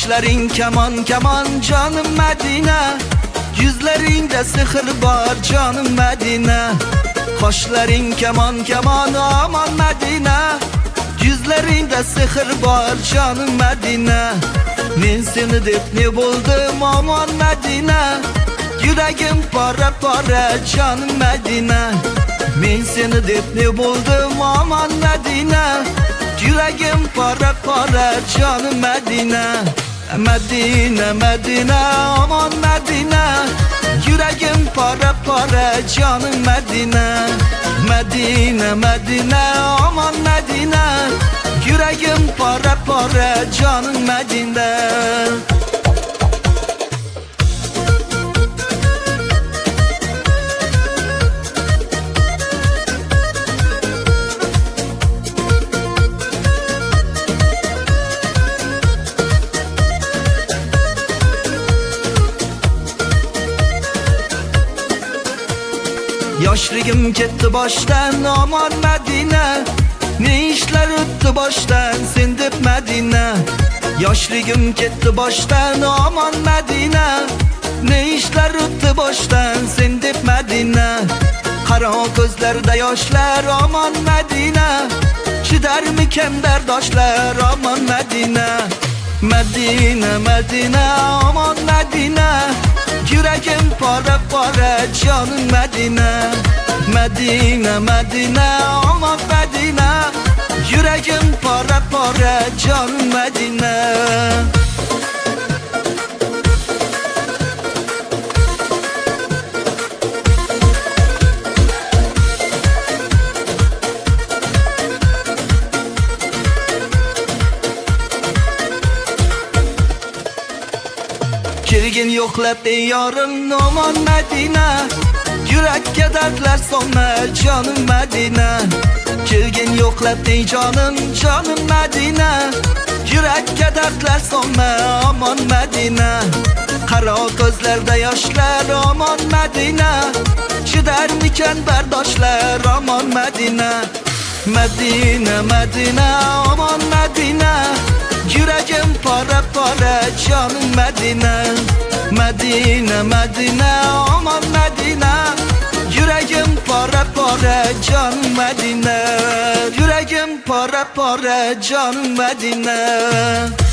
Kaşların keman keman canım Medine, yüzlerinde sihir var canım Medine. Kaşların keman keman aman Medine, yüzlerinde sihir var canım Medine. Men seni dep ne buldum aman Medine, yüreğim para para canım Medine. Men seni dep ne buldum aman Medine, yüreğim para para canım Medine. Medine Medine aman Medine, yüreğim para para canım Medine. Medine Medine aman Medine, yüreğim para para canım Medine. Yaşlığım gitti baştan aman Medine, ne işler öttü baştan sen dep Medine. Yaşlığım gitti baştan aman Medine, ne işler öttü baştan sen dep Medine. Kara gözlerde yaşlar aman Medine, çider miken berdaşlar aman Medine. Medine Medine aman Medine, yüreğim para para canım Medine. Medine Medine aman Medine, yüreğim para para canım Medine. Kirgin yoklap yarım aman Medine, yürekke dertler sonma canım Medine. Kirgin yoklap canım canım Medine, yürekke dertler sonma aman Medine. Kara gözlerde yaşlar aman Medine, çider miken berdaşlar aman Medine. Medine Medine aman Medine, yüreğim para para canım Medine. Medine Medine aman Medine, yüreğim para para canım Medine. Yüreğim para para canım Medine.